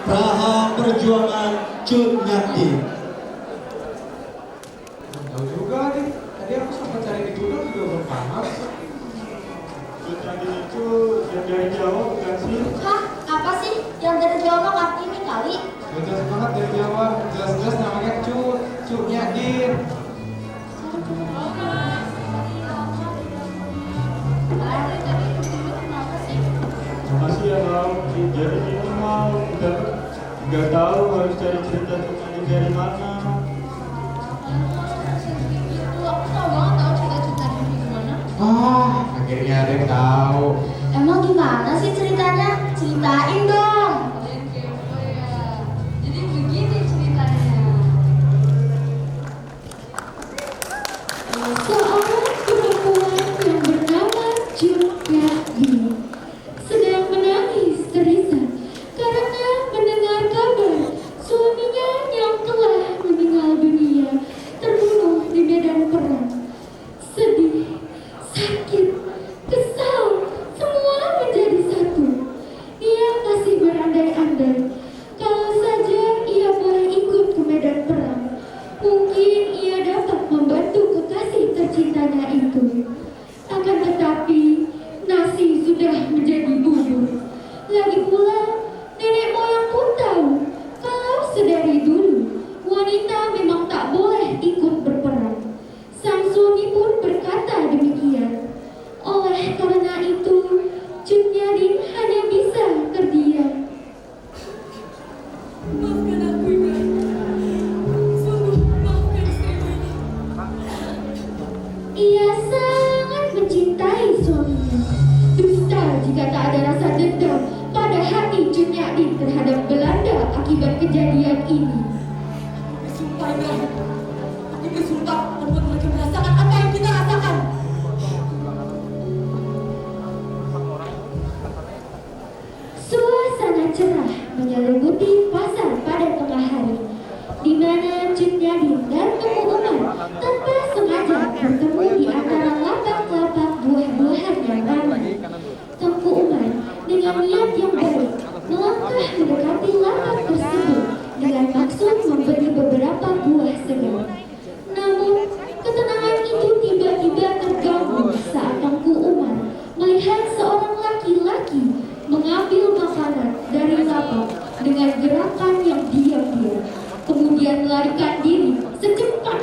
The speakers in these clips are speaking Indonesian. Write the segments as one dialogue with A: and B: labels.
A: Praha Perjuangan Cut Nyati.
B: Tahu juga nih, tadi aku sempat cari di Google juga belum panas.
C: Cut Nyati itu yang dari Jawa bukan sih?
D: Hah? Apa sih? Yang dari Jawa mah Kartini kali?
B: Jelas banget dari Jawa, jelas-jelas namanya Cut Nyadin.
C: Makasih ya Bang. Jadi ini mau nggak tahu harus cari cerita Cut Nyati dari mana.
D: Aku tahu banget tahu cerita-cerita di gimana.
B: Akhirnya ada yang tahu.
D: Emang gimana sih ceritanya? Ceritain dong.
E: Jadi begini ceritanya.
F: Seorang perempuan yang bernama Junyadi sedang menangis terisak karena mendengar kabar suaminya yang telah meninggal dunia terbunuh di medan perang. Sedih, sakit, kesal, semua menjadi satu. Dia masih berandai-andai kalau saja ia boleh ikut ke medan perang, mungkin ia dapat membantu kekasih tercintanya itu. Akan tetapi nasi sudah menjadi bubur. Lagi pula nenek moyang pun tahu kalau sedari dulu wanita memang tak boleh ikut berperang. Sang suami pun berkata demikian. Oleh karena itu, Cut Nyadin hanya bisa terdiam.
E: Maafkan aku Ibu. Sungguh maafkan istriku ini.
F: Ia sangat mencintai suaminya. Dusta jika tak ada rasa dendam pada hati Cut Nyadin terhadap Belanda akibat kejadian ini.
E: Bersumpah Ibu. Aku bersumpah membuat mereka merasakan apa yang kita rasakan.
F: Suasana cerah menyelimuti pasar pada tengah hari, di mana Cut Nyadin dan Tengku Umar tanpa sengaja bertemu di antara lapak-lapak buah-buahan yang ramai. Tengku Umar dengan niat yang baik melangkah mendekati lapak tersebut dengan maksud membeli beberapa buah segar. Namun, ketenangan itu tiba-tiba terganggu saat Tengku Umar melihat seorang laki-laki mengambil makanan dari lapak dengan gerakan yang diam-diam, kemudian melarikan diri secepat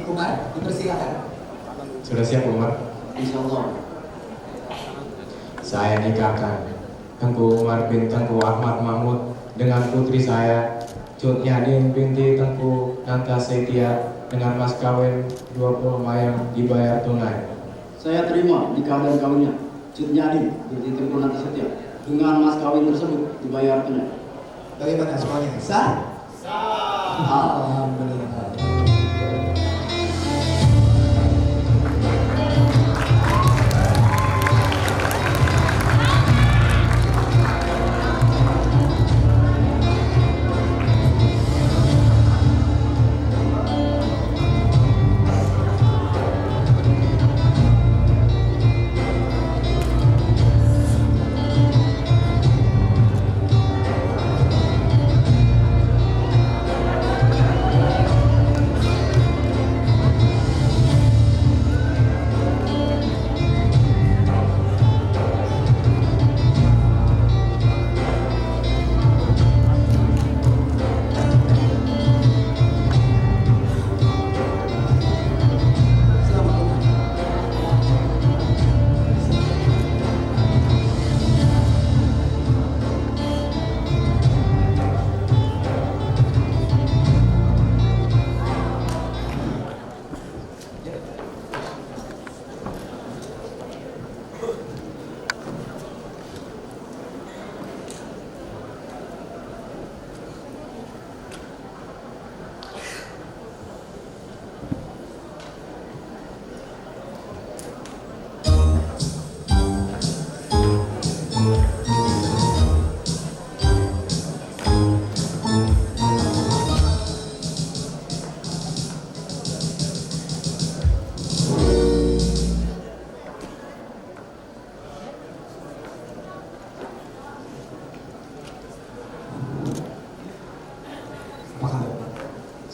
A: Umar, dipersilakan.
C: Sudah siap Umar?
G: Insya Allah.
C: Saya nikahkan Tengku Umar bin Tengku Ahmad Mahmud dengan putri saya Cut Nyadin binti Tengku Nanta Setia dengan mas kawin 20 mayang dibayar tunai.
G: Saya terima nikah dan kawinnya Cut Nyadin binti Tengku Nanta Setia dengan mas kawin tersebut dibayar tunai.
A: Bagaimana semuanya? Sah? Alhamdulillah.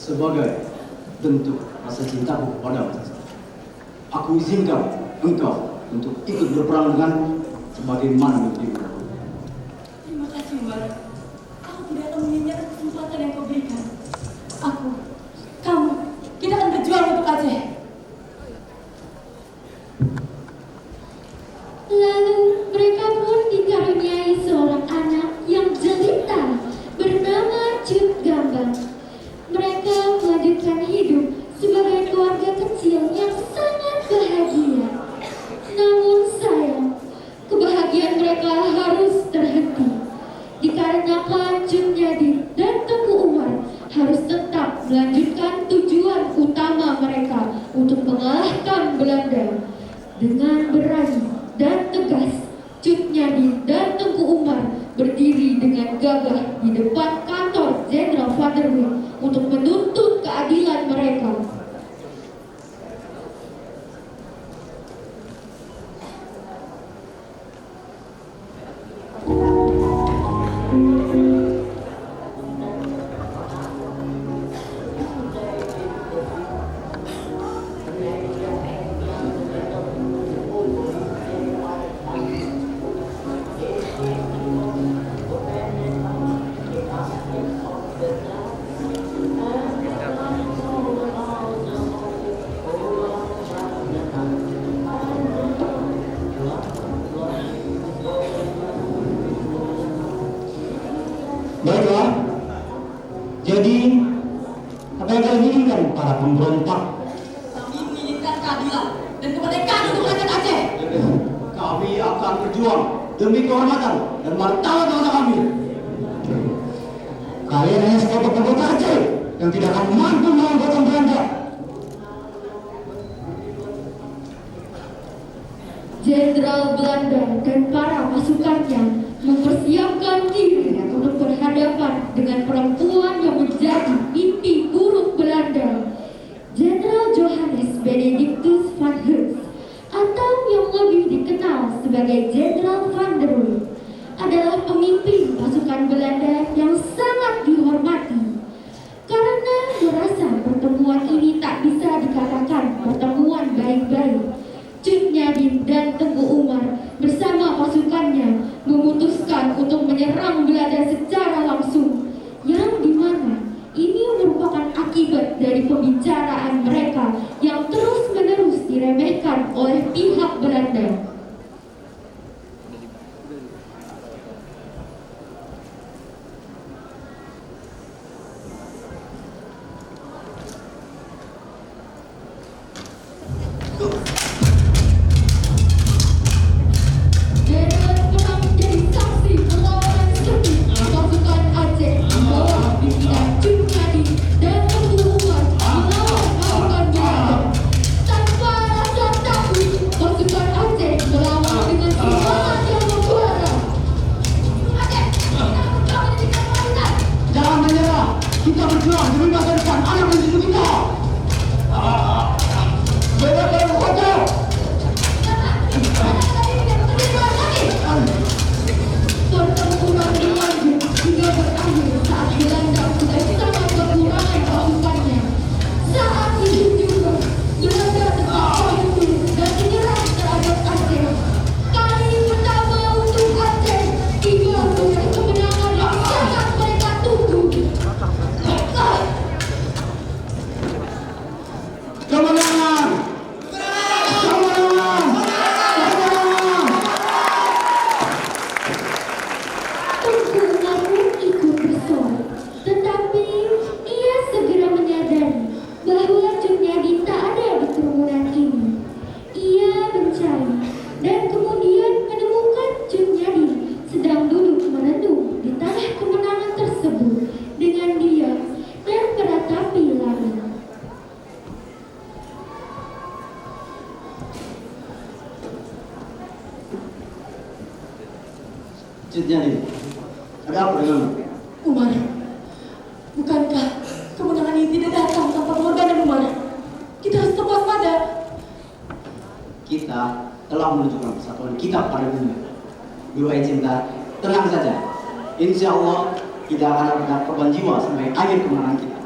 G: Sebagai bentuk rasa cintaku padamu, aku izinkan engkau untuk ikut berperang dengan sebagaimana dirimu.
E: Terima kasih, Umar. Aku tidak akan menyanyiakan kesempatan yang kau berikan. Kamu, kita akan berjuang untuk Aceh.
F: Lalu mereka pun dikaruniai seorang anak yang jelita bernama Cut Gambang. Mereka melanjutkan hidup sebagai keluarga kecil yang sangat bahagia. Namun sayang, kebahagiaan mereka harus terhenti dikarenakan Cut Nyadin dan Tengku Umar harus tetap melanjutkan tujuan utama mereka untuk mengalahkan Belanda. Dengan berani dan tegas, Cut Nyadin dan Tengku Umar berdiri dengan gagah di depan kantor Jenderal Van der Weyck untuk menuntut keadilan mereka.
A: Baiklah. Jadi, apa yang kalian inginkan para pemberontak?
E: Kami menginginkan keadilan dan kemerdekaan untuk rakyat Aceh.
G: Kami akan berjuang demi kehormatan dan martabat bangsa kami.
A: Kalian hanya sekelompok pemberontak Aceh yang tidak akan mampu melawan pasukan Belanda.
F: Jenderal Belanda dan para pasukannya mempersiapkan diri untuk berhadapan dengan perempuan yang menjadi mimpi buruk Belanda. Jenderal Johannes Benedictus van Hees, atau yang lebih dikenal sebagai Jenderal Van der Weyck, adalah pemimpin pasukan Belanda yang sangat dihormati. Karena merasa pertemuan ini tak bisa dikatakan pertemuan baik-baik, Cut Nyadin dan Tengku Umar bersama pasukannya memutuskan untuk menyerang Belanda secara langsung, yang dimana ini merupakan akibat dari pembicaraan mereka diremehkan oleh pihak Belanda.
A: Jangan menyerah. Kita berjuang demi masa depan anak dan cucu kita. Bebaskan Hojo.
F: Pertempuran berlanjut hingga berakhir saat Belanda sudah sangat kekurangan pasukannya. Saat itu juga Belanda tetap tampil dan menyerang terhadap Aceh. Kali pertama untuk Aceh, tiga menjadi kemenangan yang sangat mereka tunggu.
A: Kemenangan. Kemenangan. Kemenangan.
F: Tengku Umar pun ikut bersorak, tetapi ia segera menyadari bahwa Cunyadi tak ada di kerumunan ini. Ia mencari dan kemudian menemukan Cunyadi sedang duduk merenung di tanah kemenangan tersebut dengan diam dan meratapi langit.
G: Cut Nyadin, ada apa denganmu?
E: Umar, bukankah kemenangan ini tidak datang tanpa pengorbanan Umar? Kita harus tetap waspada.
G: Kita telah menunjukkan persatuan kita pada dunia. Duhai cinta, tenang saja. Insya Allah tidak akan ada korban jiwa sampai akhir kemenangan kita.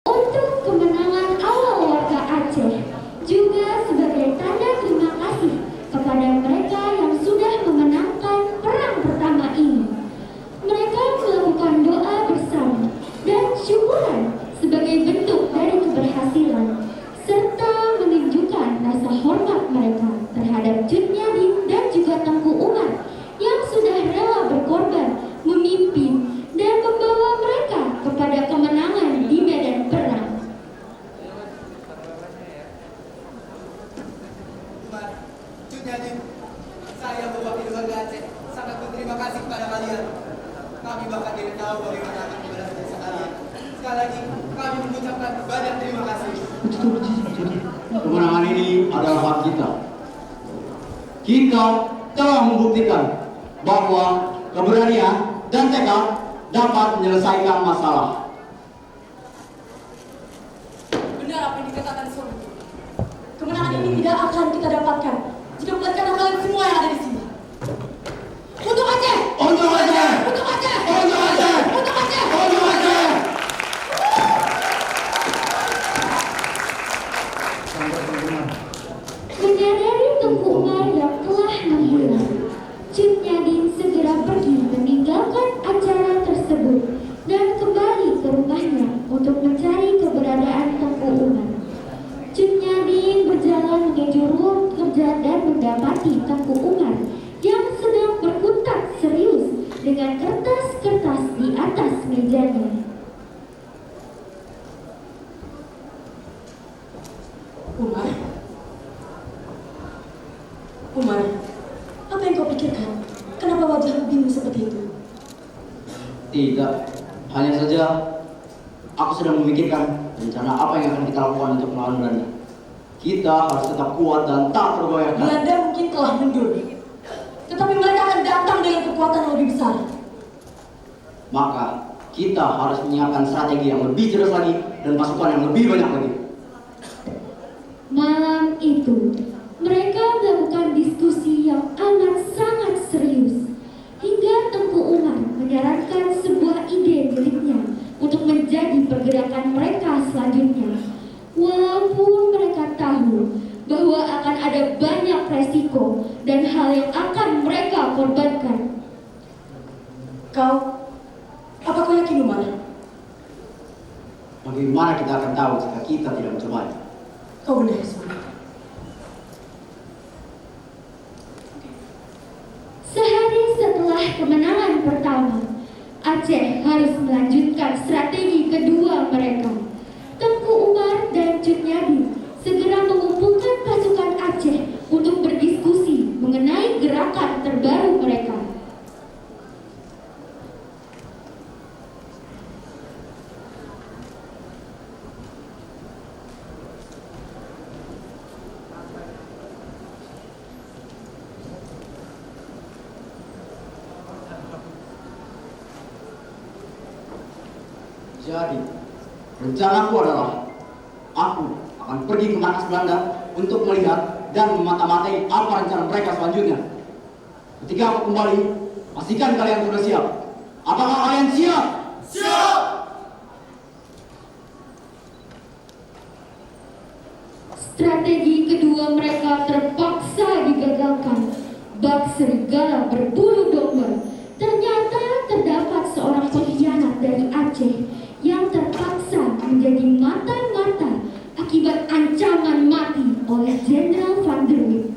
F: Untuk kemenangan awal warga Aceh, juga sebagai tanda terima kasih kepada mereka yang sudah memenangkan perang pertama ini. Mereka melakukan doa bersama dan syukuran sebagai bentuk dari keberhasilan, serta menunjukkan rasa hormat mereka terhadap Cut Nyadin dan juga Tengku Umar yang sudah rela berkorban, memimpin, dan membawa mereka kepada kemenangan di medan perang.
B: Umar, Cut Nyadin, saya mewakili warga Aceh sangat berterima kasih kepada kalian. Kami bahkan tidak tahu bagaimana akan membalas jasa kalian. Sekali lagi, kami mengucapkan banyak terima kasih.
G: Kemenangan ini adalah hak kita. Kita telah membuktikan bahwa keberanian dan tekad dapat menyelesaikan masalah.
E: Benar apa yang dikatakan Sony. Kemenangan ini tidak akan kita dapatkan jika bukan karena kalian semua yang ada di sini. Untuk Aceh!
A: Untuk Aceh.
E: Untuk Aceh!
A: Untuk Aceh.
E: Untuk Aceh!
A: Untuk Aceh.
F: Menyadari Tengku Umar yang telah menghilang, Cut Nyadin segera pergi meninggalkan acara tersebut dan kembali ke rumahnya untuk mencari keberadaan Tengku Umar. Cut Nyadin berjalan menuju ruang kerja dan mendapati Tengku Umar yang sedang berkutat serius dengan kertas-kertas di atas mejanya.
E: Umar? Umar, apa yang kau pikirkan? Kenapa wajahmu bingung seperti itu?
G: Tidak, hanya saja aku sedang memikirkan rencana apa yang akan kita lakukan untuk melawan Belanda. Kita harus tetap kuat dan tak tergoyahkan.
E: Belanda mungkin telah mundur, tetapi mereka akan datang dengan kekuatan yang lebih besar.
G: Maka kita harus menyiapkan strategi yang lebih cerdas lagi dan pasukan yang lebih banyak lagi.
F: Malam itu, mereka melakukan diskusi yang amat sangat serius, hingga Tengku Umar menyarankan sebuah ide miliknya untuk menjadi pergerakan mereka selanjutnya. Walaupun mereka tahu bahwa akan ada banyak resiko dan hal yang akan mereka korbankan.
E: Kau
G: Bagaimana kita akan tahu jika kita tidak mencobanya?
E: Kau benar, Suami.
F: Sehari setelah kemenangan pertama, Aceh harus melanjutkan strategi kedua mereka. Tengku Umar dan Cut Nyadi segera mengumpulkan pasukan Aceh untuk berdiskusi mengenai gerakan terbaru mereka.
G: Jadi, rencanaku adalah aku akan pergi ke markas Belanda untuk melihat dan memata-matai apa rencana mereka selanjutnya. Ketika aku kembali, pastikan kalian sudah siap. Apakah kalian siap?
B: Siap!
F: Strategi kedua mereka terpaksa digagalkan. Bak serigala berbulu domba. Ternyata terdapat seorang pengkhianat dari Aceh yang terpaksa menjadi mata-mata akibat ancaman mati oleh Jenderal Van der Wijk.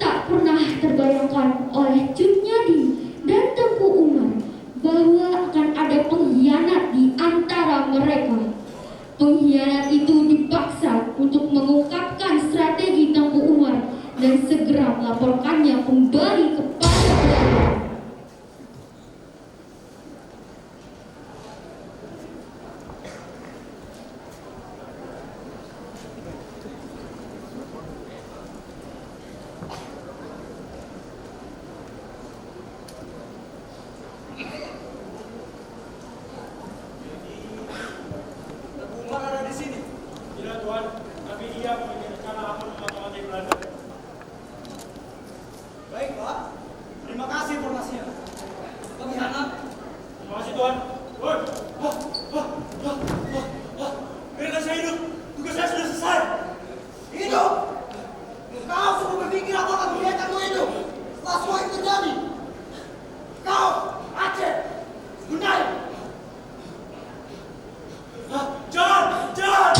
F: Tak pernah terbayangkan oleh Cut Nyadi dan Tengku Umar bahwa akan ada pengkhianat di antara mereka. Pengkhianat itu dipaksa untuk mengungkapkan strategi Tengku Umar dan segera melaporkannya kembali kepada Belanda.
B: Umar ada di sini.
H: Tidak Tuan, tapi dia punya rencana akan memata-matai Belanda.
B: Baik, Pak. Terima kasih informasinya. Pengkhianat.
H: Terima kasih Tuan. Woi, biarkan saya hidup. Tugas saya sudah selesai.
B: Hidup! Kau sudah berpikir apakah kegiatanmu itu? Setelah semua itu terjadi. Kau, Aceh, sebenarnya.
H: Jangan!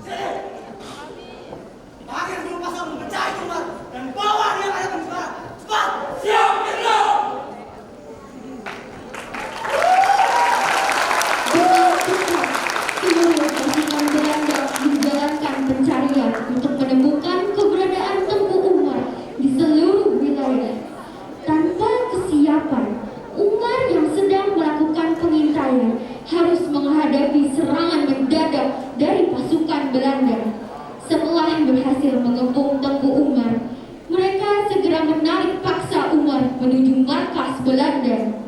B: Sini! Akhir dulu pasang memecah itu, Umar. Dan bawa dia ke hadapan sekarang. Cepat!
H: Siap, Jenderal!
F: Dengan cepat, seluruh pasukan Belanda menjalankan pencarian untuk menemukan keberadaan Tengku Umar di seluruh wilayah. Tanpa kesiapan, Umar yang sedang melakukan pengintaian harus menghadapi serangan mendadak dari pasukan Belanda. Setelah berhasil mengepung Tengku Umar, mereka segera menarik paksa Umar menuju markas Belanda.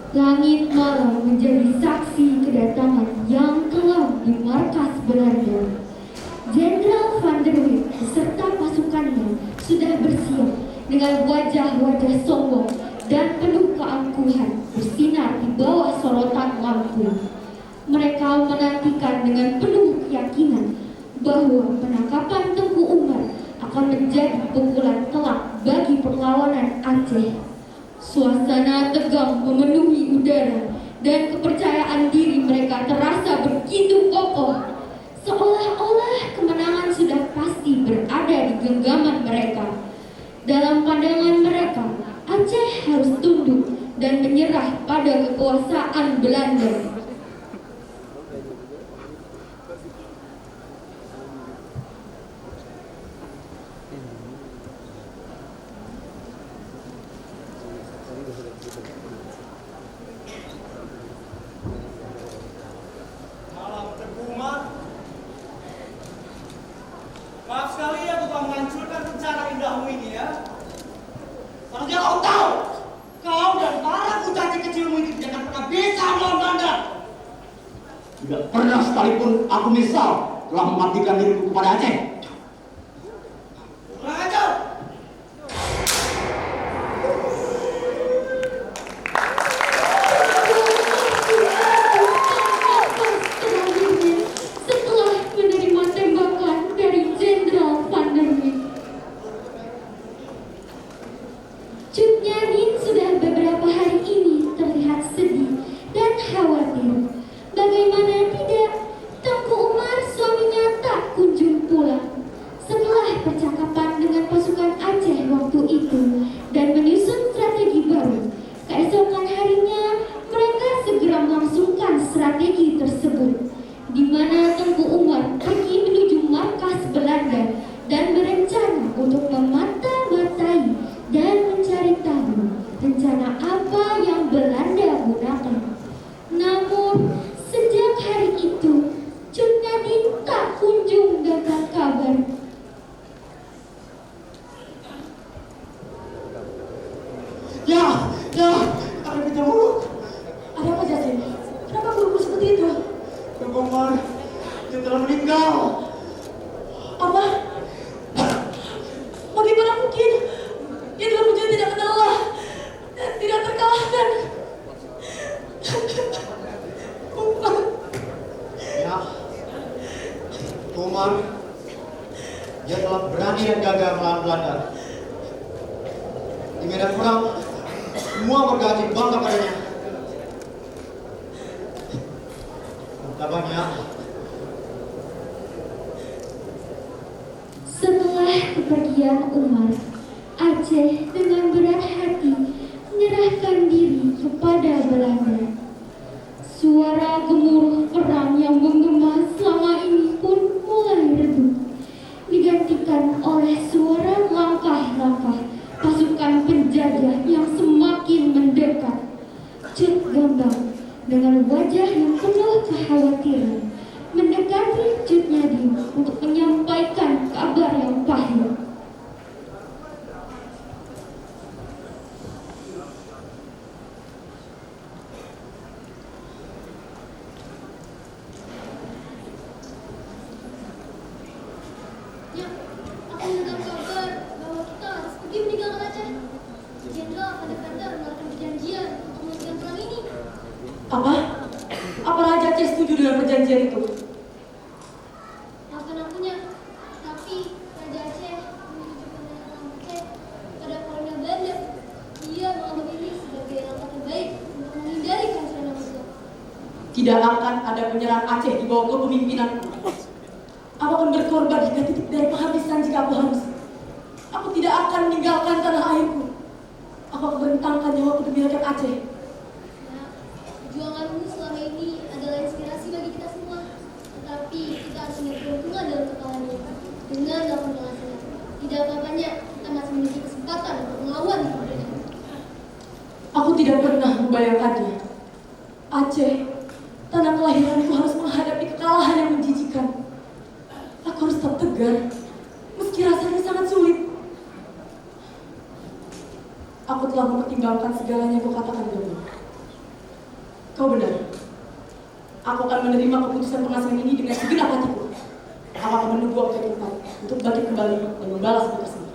F: Langit malam menjadi saksi kedatangan yang kelam di markas Belanda. Jenderal Van der Wijk beserta pasukannya sudah bersiap dengan wajah-wajah sombong dan penuh keangkuhan bersinar di bawah sorotan lampu. Mereka menantikan dengan penuh keyakinan bahwa penangkapan Tengku Umar akan menjadi pukulan telak bagi perlawanan Aceh. Suasana tegang memenuhi udara dan kepercayaan diri mereka terasa begitu kokoh. Seolah-olah kemenangan sudah pasti berada di genggaman mereka. Dalam pandangan mereka, Aceh harus tunduk dan menyerah pada kekuasaan Belanda.
G: pernah sekalipun aku misal telah mengabdikan diriku kepada Aceh.
B: Kurang ajar!
F: Terakhirnya, setelah menerima tembakan dari Jenderal Van der Weyck, Cut Nyadin sudah beberapa hari ini terlihat sedih dan khawatir. Bagaimana tidak, Tengku Umar suaminya tak kunjung pulang. Setelah percakapan dengan pasukan Aceh waktu itu dan menyusun strategi baru, keesokan harinya mereka segera melangsungkan strategi tersebut, di mana Tengku Umar pergi menuju markas Belanda dan berencana untuk memata-matai dan mencari tahu rencana apa yang Belanda gunakan. Namun, sejak hari itu, Cut Nyadin tak kunjung dapat kabar.
B: Ya, ada berita buruk.
E: Ada apa Jacin? Kenapa buru-buru seperti itu?
B: Tengku Umar, dia telah meninggal.
E: Apa? Bagaimana mungkin? Dia dalam ujian tidak kenal Allah dan tidak terkalahkan. Umar.
A: Ya, Umar, dia telah berani dan gagal melawan Belanda. Di medan perang, semua warga Aceh bangga padanya. Kabarnya,
F: Setelah kepergian Umar, Aceh dengan berat hati menyerahkan diri kepada Belanda. Suara gemuruh perang yang menggema selama ini pun mulai redup, digantikan oleh suara langkah-langkah pasukan penjajah yang semakin mendekat. Cut Gambang dengan wajah yang penuh kekhawatiran mendekati Cut Nyadin untuk menyampaikan kabar yang pahit.
D: Ya, aku mendengar kabar bahwa kita harus pergi meninggalkan Aceh. Jenderal Van der Weyck melakukan perjanjian untuk menghentikan perang ini.
E: Apa? Apa Raja Aceh setuju dengan perjanjian itu?
D: Maafkan akunya, tapi Raja Aceh menunjukkan orang Aceh pada kolonial Belanda. Dia menganggap ini sebagai langkah terbaik untuk menghindari kehancuran Musuh.
E: Tidak akan ada penyerang Aceh di bawah kepemimpinanku. Aku akan berkorban hingga titik dari penghabisan jika aku harus. Aku tidak akan meninggalkan tanah airku. Aku akan bentangkan nyawaku demi rakyat Aceh.
D: Nah, perjuanganmu selama ini adalah inspirasi bagi kita semua. Tetapi kita harus melihat keuntungan dalam kekalahannya. Dengan melakukan penghasilan, tidak apa-apanya kita masih memiliki kesempatan untuk melawan kemudian.
E: Aku tidak pernah membayangkannya. Aceh, tanah kelahiranku harus menghadapi kekalahan yang menjijikan. Aku harus tetap tegar, meski rasanya sangat sulit. Aku telah mempertimbangkan segalanya yang kau katakan tadi. Kau benar. Aku akan menerima keputusan pengasihan ini dengan segenap hatiku. Aku akan menunggu waktu yang tepat untuk bangkit kembali dan membalas hal tersebut.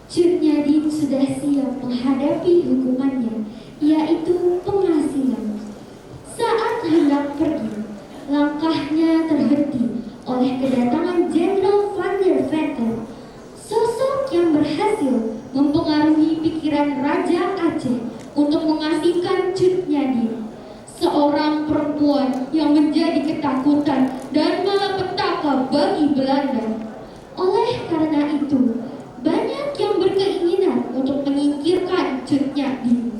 F: Cut Nyadin sudah siap menghadapi hukumannya, yaitu pengasihan. Saat hendak pergi, langkahnya terhenti oleh kedatangan Jenderal Van der Weyck, sosok yang berhasil mempengaruhi pikiran Raja Aceh untuk mengasingkan Cut Nyadin, seorang perempuan yang menjadi ketakutan dan malapetaka bagi Belanda. Oleh karena itu, banyak yang berkeinginan untuk menyingkirkan Cut Nyadin.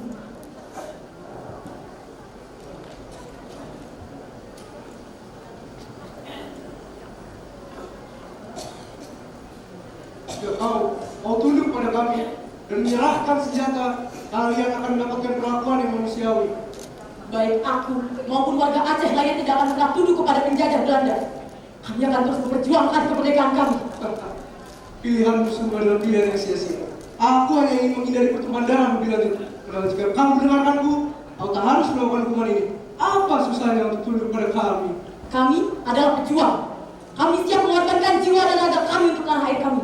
H: Jika kau tunduk pada kami dan menyerahkan senjata, kalian akan mendapatkan perlakuan yang manusiawi.
E: Baik aku maupun warga Aceh lain tidak akan pernah tunduk kepada penjajah Belanda. Kami akan terus memperjuangkan kemerdekaan kami.
H: Pilihanmu sungguh adalah pilihan yang sia-sia. Aku hanya ingin menghindari pertumpahan darah lebih lanjut. Karena jika kamu mendengarkanku, kau tak harus melakukan hukuman ini. Apa susahnya untuk tunduk pada kami?
E: Kami adalah pejuang. Kami siap mengorbankan jiwa dan raga kami untuk tanah air kami.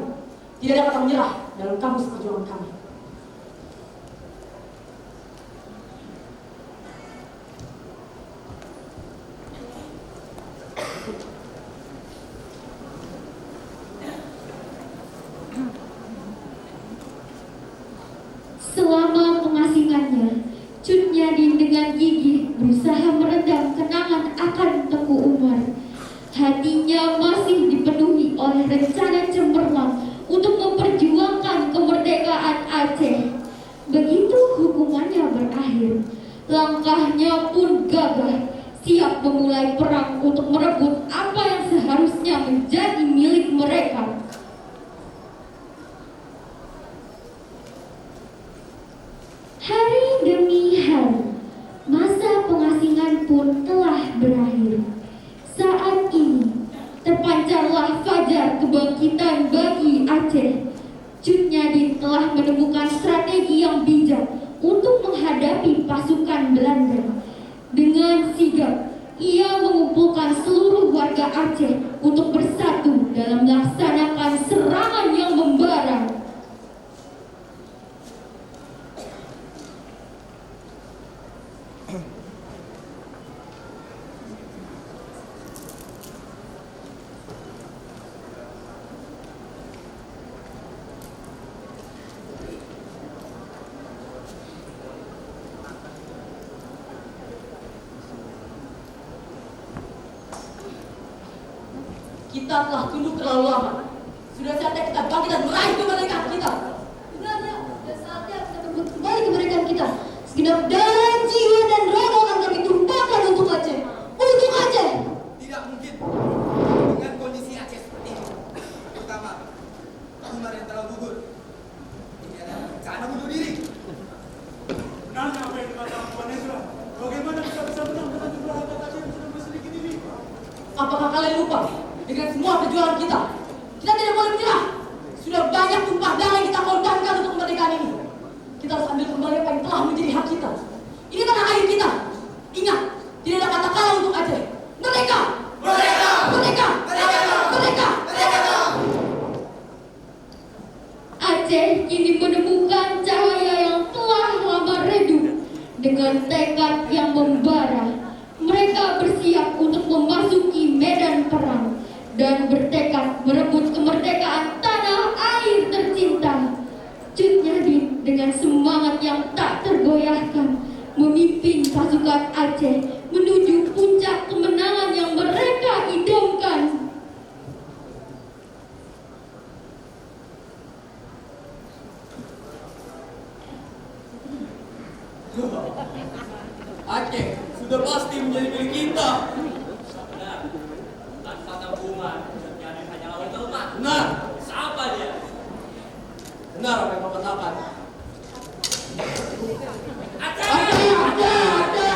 E: Tidak ada kata menyerah dalam kamus perjuangan kami.
F: Selama pengasingannya, Cut Nyadin dengan gigih berusaha meredam kenangan akan Tengku Umar. Hatinya masih dipenuhi oleh rencana cemerlang untuk memperjuangkan kemerdekaan Aceh. Begitu hukumannya berakhir, langkahnya pun gagah, siap memulai perang untuk merebut apa yang seharusnya menjadi milik mereka. Hari demi hari, masa pengasingan pun telah berakhir. Saat ini, terpancarlah fajar kebangkitan bagi Aceh. Cut Nyadin telah menemukan strategi yang bijak untuk menghadapi pasukan Belanda. Dengan sigap, ia mengumpulkan seluruh warga Aceh untuk bersatu dalam melaksanakan serangan yang membara.
E: Kita telah tunduk terlalu lama. Sudah saatnya kita bangkit dan meraih kemerdekaan kita.
D: Sebenarnya sudah saatnya kita merebut kembali kemerdekaan kita. Segenap darah, jiwa, dan raga akan kami tumpahkan untuk Aceh. Untuk Aceh!
B: Tidak mungkin dengan kondisi Aceh seperti ini. Terutama Umar yang telah gugur. Ini adalah rencana bunuh diri.
H: Benarnya apa yang dikatakan Tuan Ezra? Bagaimana kita bisa menang dengan jumlah rakyat Aceh yang sudah bersedikit ini?
E: Apakah kalian lupa dengan semua perjuangan kita? Kita tidak boleh menyerah. Sudah banyak tumpah darah yang kita korbankan untuk kemerdekaan ini. Kita harus ambil kembali apa yang telah menjadi hak kita. Ini tanah air kita. Ingat, tidak ada kata kalah untuk Aceh. Merdeka!
B: Merdeka!
E: Merdeka!
B: Merdeka!
E: Merdeka!
B: Merdeka!
F: Aceh kini menemukan cahaya yang telah lama redup. Dengan tekad yang membara, mereka bersiap untuk memasuki medan perang dan bertekad merebut kemerdekaan tanah air tercinta. Cut Nyadin dengan semangat yang tak tergoyahkan memimpin pasukan Aceh menuju puncak kemenangan yang mereka idamkan.
G: Aceh sudah pasti menjadi milik kita.
I: Benar. Tanpa tabungan, jadi hanya lawan lemah.
G: Benar.
I: Siapa dia?
G: Benar apa yang kau katakan.
I: Aceh!
G: Aceh!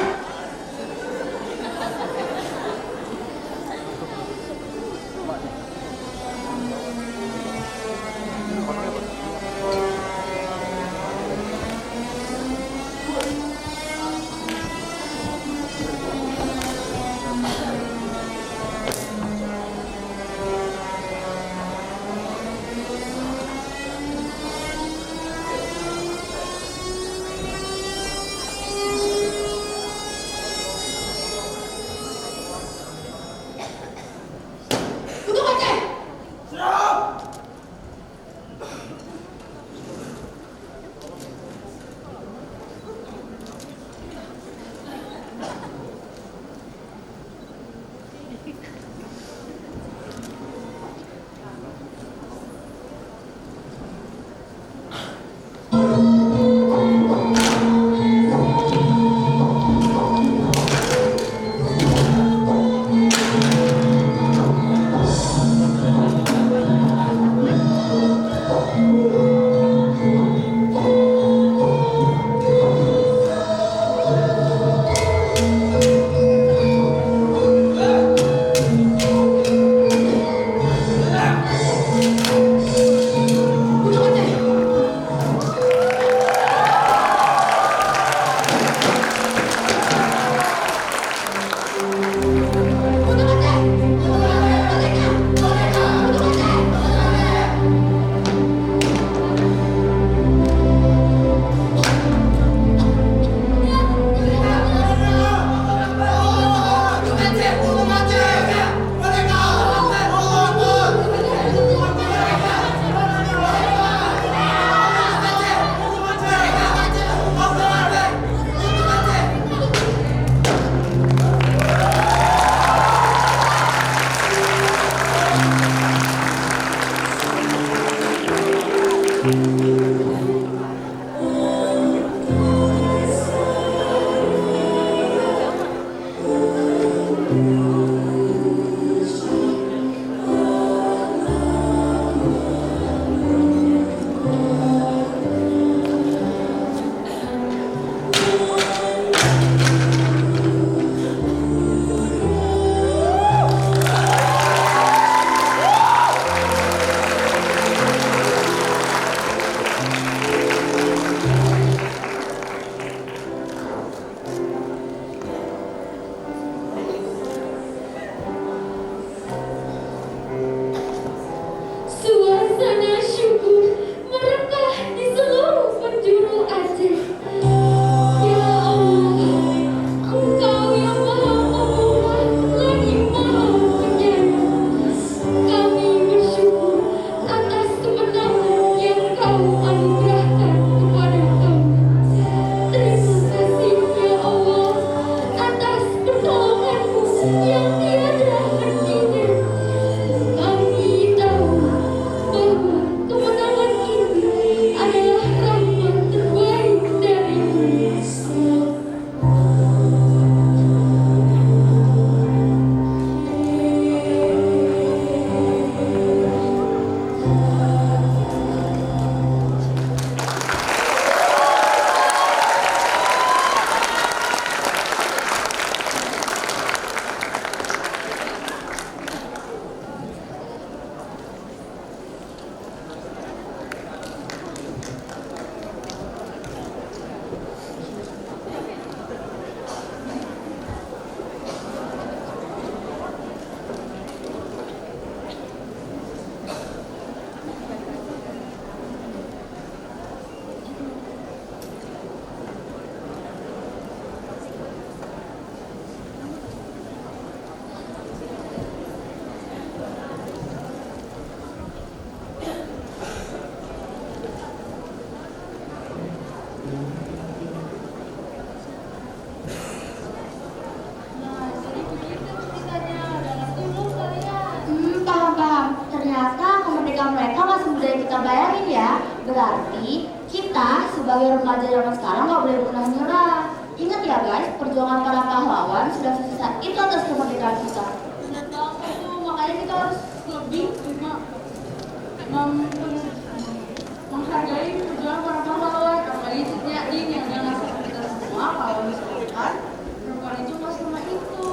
J: mereka masih muda yang kita bayangin ya. Berarti kita sebagai remaja zaman sekarang nggak boleh pernah nyerah. Ingat ya guys, perjuangan para pahlawan sudah sebesar itu atas kemerdekaan kita.
E: Benar banget tuh, makanya kita harus lebih menghargai perjuangan para pahlawan. Apalagi Setiadin yang udah ngasih kita semua kalau misalkan perempuan itu nggak sama itu.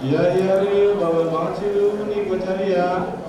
H: Iya, Ril, bawel banget sih lu nih gue cari ya.